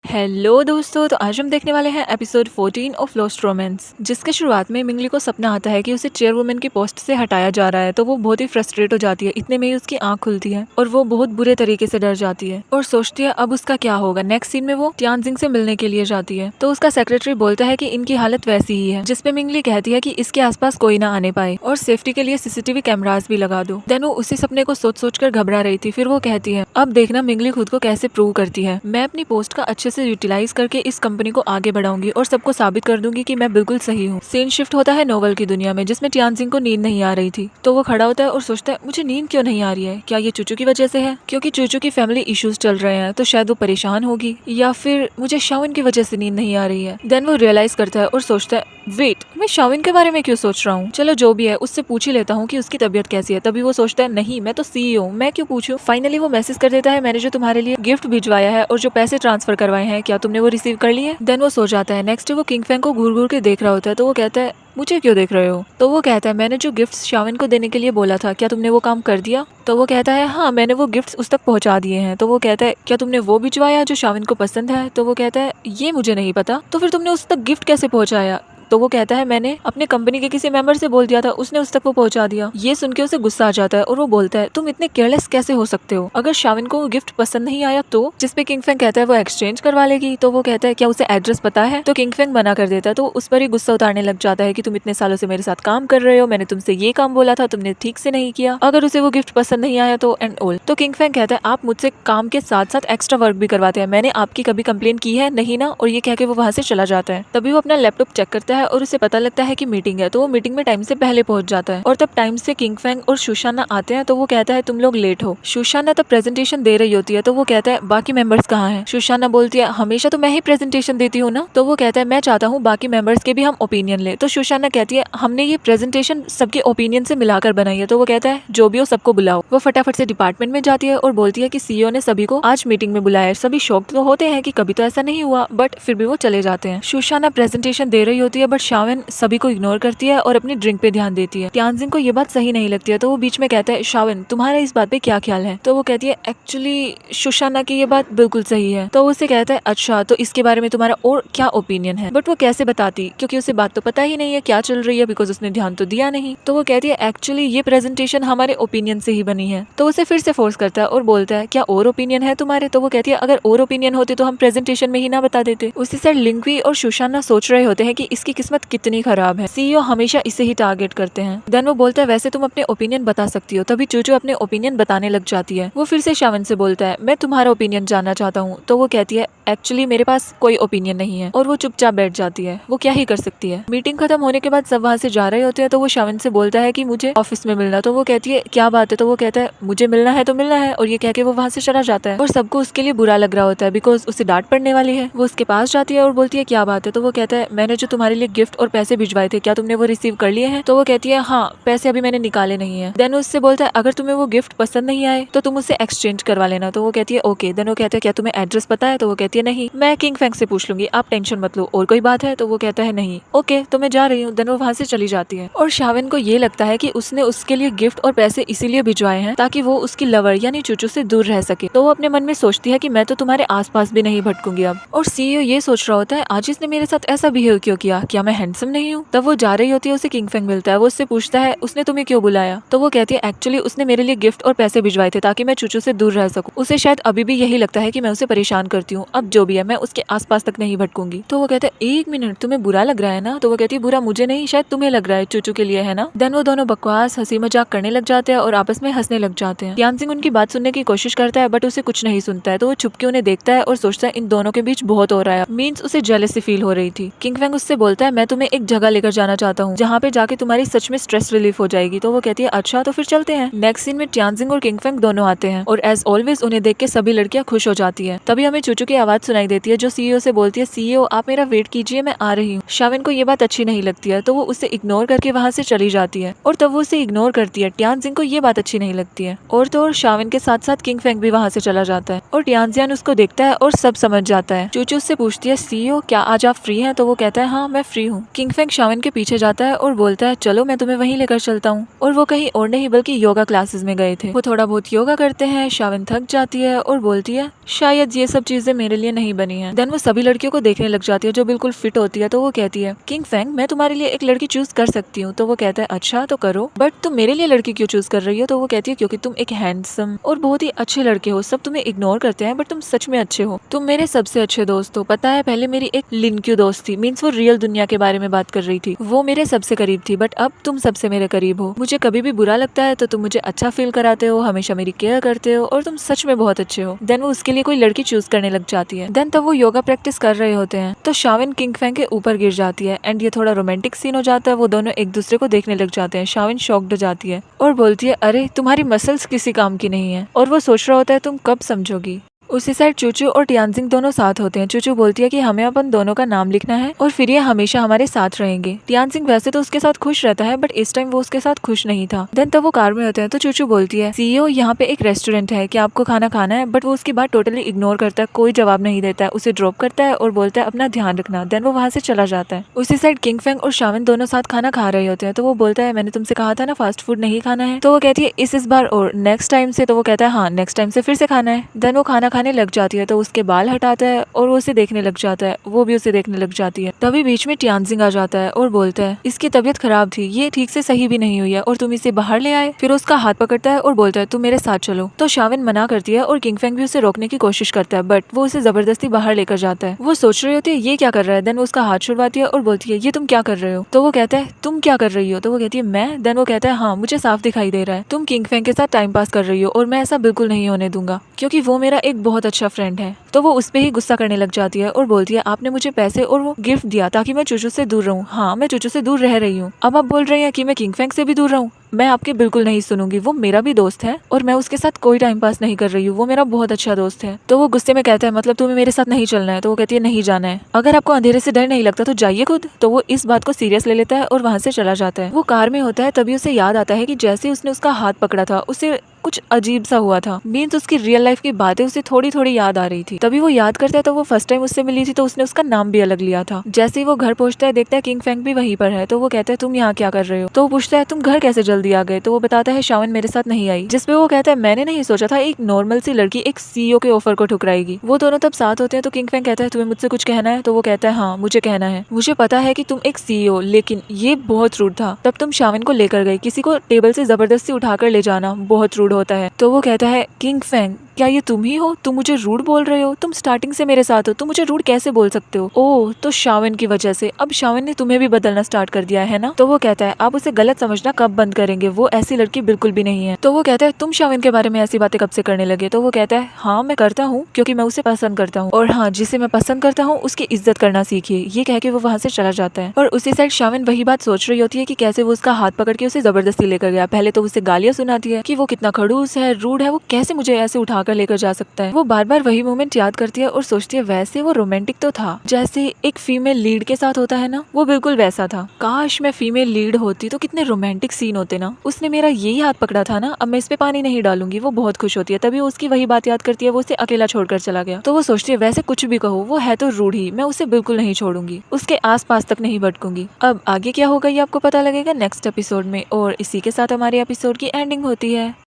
Hello दोस्तों, तो आज हम देखने वाले हैं एपिसोड 14 ऑफ लॉस्ट रोमांस, जिसके शुरुआत में मिंगली को सपना आता है कि उसे चेयरवुमन की पोस्ट से हटाया जा रहा है। तो वो बहुत ही फ्रस्ट्रेट हो जाती है। इतने में ही उसकी आंख खुलती है और वो बहुत बुरे तरीके से डर जाती है और सोचती है अब उसका क्या होगा। नेक्स्ट सीन में वो टियानजिंग से मिलने के लिए जाती है तो उसका सेक्रेटरी बोलता है कि इनकी हालत वैसी ही है, जिसपे मिंगली कहती है कि इसके आसपास कोई ना आने पाए और सेफ्टी के लिए सीसीटीवी कैमरास भी लगा दो। देन वो उसी सपने को सोच सोच कर घबरा रही थी। फिर वो कहती है अब देखना मिंगली खुद को कैसे प्रूव करती है। मैं अपनी पोस्ट का अच्छे से यूटिलाइज करके इस कंपनी को आगे बढ़ाऊंगी और सबको साबित कर दूंगी कि मैं बिल्कुल सही हूँ। सीन शिफ्ट होता है नोवेल की दुनिया में, जिसमें टियानजिंग को नींद नहीं आ रही थी। तो वो खड़ा होता है और सोचता है मुझे नींद क्यों नहीं आ रही है, क्या ये चूचू की वजह से है? क्योंकि चूचू की फैमिली इश्यूज चल रहे हैं तो शायद वो परेशान होगी, या फिर मुझे शाविन की वजह से नींद नहीं आ रही है। देन वो रियलाइज करता है और सोचता है वेट, मैं शाविन के बारे में क्यों सोच रहा हूँ? चलो जो भी है उससे पूछ ही लेता हूँ कि उसकी तबीयत कैसी है। तभी वो सोचता है नहीं, मैं तो सीईओ हूँ, मैं क्यों पूछूं। फाइनली वो मैसेज कर देता है मैंने जो तुम्हारे लिए गिफ्ट भिजवाया है और जो पैसे ट्रांसफर करवाए हैं, क्या तुमने वो रिसीव कर लिए? देन वो सो जाता है। नेक्स्ट वो किंग फैंग को घूर घूर के देख रहा होता है तो वो कहता है मुझे क्यों देख रहे हो? तो वो कहता है मैंने जो गिफ्ट्स शाविन को देने के लिए बोला था, क्या तुमने वो काम कर दिया? तो वो कहता है हाँ, मैंने वो गिफ्ट्स उस तक पहुंचा दिए हैं। तो वो कहता है क्या तुमने वो भिजवाया जो शाविन को पसंद है? तो वो कहता है ये मुझे नहीं पता। तो फिर तुमने उस तक गिफ्ट कैसे पहुंचाया? तो वो कहता है मैंने अपने कंपनी के किसी मेंबर से बोल दिया था, उसने उस तक वो पहुंचा दिया। ये सुन के उसे गुस्सा आ जाता है और वो बोलता है तुम इतने केयरलेस कैसे हो सकते हो? अगर शाविन को वो गिफ्ट पसंद नहीं आया तो? जिसपे किंग फैंग कहता है वो एक्सचेंज करवा लेगी। तो वो कहता है क्या उसे एड्रेस पता है? तो किंग फैंग मना कर देता है। तो उस पर ही गुस्सा उतारने लग जाता है कि तुम इतने सालों से मेरे साथ काम कर रहे हो, मैंने तुमसे ये काम बोला था, तुमने ठीक से नहीं किया। अगर उसे वो गिफ्ट पसंद नहीं आया तो एंड ऑल। तो किंग फैंग कहता है आप मुझसे काम के साथ साथ एक्स्ट्रा वर्क भी करवाते हैं, मैंने आपकी कभी कंप्लेन की है? नहीं ना। और ये कह के वो वहाँ से चला जाता है। तभी वो अपना लैपटॉप चेक करता है और उसे पता लगता है कि मीटिंग है। तो वो मीटिंग में टाइम से पहले पहुंच जाता है और तब टाइम से किंग फैंग और सुशाना आते हैं। तो वो कहता है तुम लोग लेट हो। सुशाना तब प्रेजेंटेशन दे रही होती है तो वो कहता है बाकी मेंबर्स कहाँ हैं? सुशाना बोलती है हमेशा तो मैं ही प्रेजेंटेशन देती हूँ ना। तो वो कहता है मैं चाहता हूँ बाकी मेंबर्स के भी हम ओपिनियन ले। तो सुशाना कहती है हमने ये प्रेजेंटेशन सबके ओपिनियन से मिलाकर बनाई है। तो वो कहता है जो भी हो सबको बुलाओ। वो फटाफट से डिपार्टमेंट में जाती है और बोलती है कि सीईओ ने सभी को आज मीटिंग में बुलाया है। सभी शॉक तो होते हैं कि कभी तो ऐसा नहीं हुआ, बट फिर भी वो चले जाते हैं। सुशाना प्रेजेंटेशन दे रही होती है बट शाविन सभी को इग्नोर करती है और अपनी ड्रिंक पे ध्यान देती है। टियानजिंग को ये बात सही नहीं लगती है तो वो बीच में कहता है शाविन तुम्हारा इस बात पे क्या ख्याल है? तो वो कहती है एक्चुअली सुशाना की ये बात बिल्कुल सही है। तो वो उसे कहता है अच्छा तो इसके बारे में तुम्हारा और क्या ओपिनियन है? बट वो कैसे बताती क्योंकि उसे बात तो पता ही नहीं है क्या चल रही है, बिकॉज उसने ध्यान तो दिया नहीं। तो वो कहती है एक्चुअली ये प्रेजेंटेशन हमारे ओपिनियन से ही बनी है। तो उसे फिर से फोर्स करता है और बोलता है क्या और ओपिनियन है तुम्हारे? तो वो कहती है अगर और ओपिनियन होते तो हम प्रेजेंटेशन में ही ना बता देते। उसी साइड लिंक्वी और सुशाना सोच रहे होते हैं कि इसकी किस्मत कितनी खराब है, सीईओ हमेशा इसे ही टारगेट करते हैं। देन वो बोलता है वैसे तुम अपने ओपिनियन बता सकती हो। तभी चूचू अपने ओपिनियन बताने लग जाती है। वो फिर से शाविन से बोलता है मैं तुम्हारा ओपिनियन जानना चाहता हूँ। तो वो कहती है एक्चुअली मेरे पास कोई ओपिनियन नहीं है और वो चुपचाप बैठ जाती है। वो क्या ही कर सकती है। मीटिंग खत्म होने के बाद सब वहाँ से जा रहे होते हैं तो वो शाविन से बोलता है कि मुझे ऑफिस में मिलना। तो वो कहती है क्या बात है? तो वो कहता है मुझे मिलना है तो मिलना है, और ये कह के वो वहाँ से चला जाता है। और सबको उसके लिए बुरा लग रहा होता है बिकॉज उसे डांट पड़ने वाली है। वो उसके पास जाती है और बोलती है क्या बात है? तो वो कहता है मैंने जो तुम्हारे लिए गिफ्ट और पैसे भिजवाए थे, क्या तुमने वो रिसीव कर लिए हैं? तो वो कहती है हाँ, पैसे अभी मैंने निकाले नहीं है। देन उससे बोलता है अगर तुम्हें वो गिफ्ट पसंद नहीं आए तो तुम उससे एक्सचेंज करवा लेना। तो वो कहती है ओके। देन वो कहता है क्या तुम्हें एड्रेस पता है? तो वो कहती है नहीं, मैं किंग फैंग से पूछ लूंगी, आप टेंशन मत लो। और कोई बात है? तो वो कहता है नहीं। ओके तो मैं जा रही हूँ। देन वो वहाँ से चली जाती है और शाविन को ये लगता है कि उसने उसके लिए गिफ्ट और पैसे इसीलिए भिजवाए हैं ताकि वो उसकी लवर यानी चूचू से दूर रह सके। तो वो अपने मन में सोचती है कि मैं तो तुम्हारे आसपास भी नहीं भटकूंगी अब। और सीईओ ये सोच रहा होता है आज इसने मेरे साथ ऐसा बिहेव क्यों किया, क्या मैं हैंडसम नहीं हूँ? तब वो जा रही होती है, उसे किंग फैंग मिलता है। वो उससे पूछता है उसने तुम्हें क्यों बुलाया? तो वो कहती है एक्चुअली उसने मेरे लिए गिफ्ट और पैसे भिजवाए थे ताकि मैं चूचू से दूर रह सकूं। उसे शायद अभी भी यही लगता है कि मैं उसे परेशान करती हूँ। अब जो भी है मैं उसके आसपास तक नहीं भटकूंगी। तो वो कहता है एक मिनट, तुम्हें बुरा लग रहा है ना? तो वो कहती है बुरा मुझे नहीं, शायद तुम्हें लग रहा है, चूचू के लिए है ना? देन वो दोनों बकवास हंसी मजाक करने लग जाते हैं और आपस में हंसने लग जाते हैं। टियानजिंग उनकी बात सुनने की कोशिश करता है बट उसे कुछ नहीं सुनता है। तो वो छुपके उन्हें देखता है और सोचता है इन दोनों के बीच बहुत हो रहा है। मीन्स उसे जेलसी फील हो रही थी। किंग फैंग उससे बोलता है मैं तुम्हें एक जगह लेकर जाना चाहता हूँ जहाँ पे जाके तुम्हारी सच में स्ट्रेस रिलीफ हो जाएगी। तो वो कहती है अच्छा तो फिर चलते हैं। नेक्स्ट सीन में टियानजिंग और किंग फैंग दोनों आते हैं और एज ऑलवेज उन्हें देख के सभी लड़कियां खुश हो जाती है। तभी हमें चूचू की आवाज सुनाई देती है जो सीईओ से बोलती है सीईओ आप मेरा वेट कीजिए, मैं आ रही हूँ। शाविन को ये बात अच्छी नहीं लगती है तो वो उसे इग्नोर करके वहाँ से चली जाती है और तब वो उसे इग्नोर करती है। टियानजिंग को ये बात अच्छी नहीं लगती है और तो और शाविन के साथ साथ किंग फैंग भी वहाँ से चला जाता है और टियानजियान उसको देखता है और सब समझ जाता है। चूचू उससे पूछती है सीईओ क्या आज आप फ्री हैं? तो वो कहता है हाँ मैं फ्री फ्री हूँ। किंग फेंग शावन के पीछे जाता है और बोलता है चलो मैं तुम्हें वहीं लेकर चलता हूँ। और वो कहीं और नहीं बल्कि योगा क्लासेस में गए थे। वो थोड़ा बहुत योगा करते हैं। शावन थक जाती है और बोलती है शायद ये सब चीजें मेरे लिए नहीं बनी है। देन वो सभी लड़कियों को देखने लग जाती है जो बिल्कुल फिट होती है। तो वो कहती है किंग फेंग मैं तुम्हारे लिए एक लड़की चूज कर सकती हूँ। तो वो कहता है अच्छा तो करो, बट तुम मेरे लिए लड़की क्यों चूज कर रही हो? तो वो कहती है क्योंकि तुम एक हैंडसम और बहुत ही अच्छे लड़के हो। सब तुम्हें इग्नोर करते हैं बट तुम सच में अच्छे हो। तुम मेरे सबसे अच्छे दोस्त हो। पता है पहले मेरी एक लिनक्यू दोस्त थी, मीन्स वो रियल दुनिया के बारे में बात कर रही थी। वो मेरे सबसे करीब थी बट अब तुम सबसे मेरे करीब हो। मुझे कभी भी बुरा लगता है तो तुम मुझे अच्छा फील कराते हो, हमेशा मेरी केयर करते हो और तुम सच में बहुत अच्छे हो। देन वो उसके लिए कोई लड़की चूज करने लग जाती है। देन तब वो योगा प्रैक्टिस कर रहे होते हैं तो शावन किंग फेंग के ऊपर गिर जाती है एंड ये थोड़ा रोमांटिक सीन हो जाता है। वो दोनों एक दूसरे को देखने लग जाते हैं। शावन शॉक्ड हो जाती है और बोलती है अरे तुम्हारी मसल्स किसी काम की नहीं है। और वो सोच रहा होता है तुम कब समझोगी। उसी साइड चूचू और टियानजिंग दोनों साथ होते हैं। चूचू बोलती है कि हमें अपन दोनों का नाम लिखना है और फिर ये हमेशा हमारे साथ रहेंगे। टियानजिंग वैसे तो उसके साथ खुश रहता है बट इस टाइम वो उसके साथ खुश नहीं था। देन तब वो कार में होते हैं तो चूचू बोलती है सीईओ यहाँ पे एक रेस्टोरेंट है, क्या आपको खाना खाना है? बट वो उसकी बात टोटली इग्नोर करता है, कोई जवाब नहीं देता है, उसे ड्रॉप करता है और बोलता है अपना ध्यान रखना। देन वो वहाँ से चला जाता है। उसी साइड किंग फेंग और शावन दोनों साथ खाना खा रहे होते हैं तो वो बोलता है मैंने तुमसे कहा था ना फास्ट फूड नहीं खाना है। तो वो कहती है इस बार और नेक्स्ट टाइम से। तो वो कहता है हाँ नेक्स्ट टाइम से फिर से खाना है। देन वो खाना खाने लग जाती है तो उसके बाल हटाता है और वो उसे देखने लग जाता है। वो भी उसे देखने लग जाती है। तभी बीच में टियानजिंग आ जाता है और बोलता है इसकी तबीयत खराब थी, ये ठीक से सही भी नहीं हुई है और तुम इसे बाहर ले आए। फिर उसका हाथ पकड़ता है और बोलता है तुम मेरे साथ चलो। तो शावन मना करती है और किंग फेंग भी उसे रोकने की कोशिश करता है बट वो उसे जबरदस्ती बाहर लेकर जाता है। वो सोच रही होती है ये क्या कर रहा है। देन वो उसका हाथ छुड़वाती है और बोलती है ये तुम क्या कर रहे हो? तो वो कहता है तुम क्या कर रही हो? तो वो कहती है मैं। देन वो कहता है हाँ मुझे साफ दिखाई दे रहा है तुम किंग फेंग के साथ टाइम पास कर रही हो और मैं ऐसा बिल्कुल नहीं होने दूंगा क्योंकि वो मेरा एक बहुत अच्छा फ्रेंड है। तो वो उस पे ही गुस्सा करने लग जाती है और बोलती है आपने मुझे पैसे और वो गिफ्ट दिया ताकि मैं चूचू से दूर रहूं। हाँ मैं चूचू से दूर रह रही हूँ। अब आप बोल रही हैं कि मैं किंग फेंग से भी दूर रहूं। मैं आपकी बिल्कुल नहीं सुनूंगी। वो मेरा भी दोस्त है और मैं उसके साथ कोई टाइम पास नहीं कर रही हूँ। वो मेरा बहुत अच्छा दोस्त है। तो वो गुस्से में कहता है मतलब तुम्हें मेरे साथ नहीं चलना है? तो वो कहती है नहीं जाना है। अगर आपको अंधेरे से डर नहीं लगता तो जाइए खुद। तो वो इस बात को सीरियस ले लेता है और वहाँ से चला जाता है। वो कार में होता है तभी उसे याद आता है कि जैसे उसने उसका हाथ पकड़ा था उसे कुछ अजीब सा हुआ था। मीन्स उसकी रियल लाइफ की बातें उसे थोड़ी थोड़ी याद आ रही थी। तभी वो याद करता है तो वो फर्स्ट टाइम उससे मिली थी तो उसने उसका नाम भी अलग लिया था। जैसे ही वो घर पहुंचता है देखता है किंग फेंग भी वहीं पर है। तो वो कहता है तुम यहाँ क्या कर रहे हो? तो वो पूछता है तुम घर कैसे जल्दी आ गए? तो वो बताता है शावन मेरे साथ नहीं आई। जिसपे वो कहता है मैंने नहीं सोचा था एक नॉर्मल सी लड़की एक सीईओ के ऑफर को ठुकराएगी। वो दोनों तब साथ होते हैं तो किंग फेंग कहता है तुम्हें मुझसे कुछ कहना है? तो वो कहता है हाँ मुझे कहना है। मुझे पता है कि तुम एक सीईओ, लेकिन ये बहुत रूड था। तब तुम शावन को लेकर गई। किसी को टेबल से जबरदस्ती उठाकर ले जाना बहुत रूड होता है। तो वो कहता है किंग फेंग क्या ये तुम ही हो? तुम मुझे रूड बोल रहे हो? तुम स्टार्टिंग से मेरे साथ हो, तुम मुझे रूड कैसे बोल सकते हो? ओह तो शावन की वजह से। अब शावन ने तुम्हें भी बदलना स्टार्ट कर दिया है ना? तो वो कहता है आप उसे गलत समझना कब बंद करेंगे? वो ऐसी लड़की बिल्कुल भी नहीं है। तो वो कहता है तुम शावन के बारे में ऐसी बातें कब से करने लगे? तो वो कहता है हाँ मैं करता हूँ क्योंकि मैं उसे पसंद करता हूँ और हाँ जिसे मैं पसंद करता हूँ उसकी इज्जत करना सीखिए। ये कह के वो वहाँ से चला जाता है। और उसी साइड शावन वही बात सोच रही होती है कि कैसे वो उसका हाथ पकड़ के उसे जबरदस्ती लेकर गया। पहले तो उसे गालियां सुनाती है कि वो कितना खड़ूस है, रूड है, वो कैसे मुझे ऐसे उठाकर लेकर जा सकता है। वो बार बार वही मोमेंट याद करती है और सोचती है वैसे वो रोमांटिक तो था जैसे एक फीमेल लीड के साथ होता है ना, वो बिल्कुल वैसा था। काश मैं फीमेल लीड होती तो कितने रोमांटिक सीन होते ना। उसने मेरा यही हाथ पकड़ा था ना, अब मैं इस पे पानी नहीं डालूंगी। वो बहुत खुश होती है। तभी उसकी वही बात याद करती है, वो उसे अकेला छोड़कर चला गया। तो वो सोचती है वैसे कुछ भी कहो वो है तो रूड ही, मैं उसे बिल्कुल नहीं छोड़ूंगी, उसके आस पास तक नहीं भटकूंगी। अब आगे क्या होगा ये आपको पता लगेगा नेक्स्ट एपिसोड में। और इसी के साथ हमारे एपिसोड की एंडिंग होती है।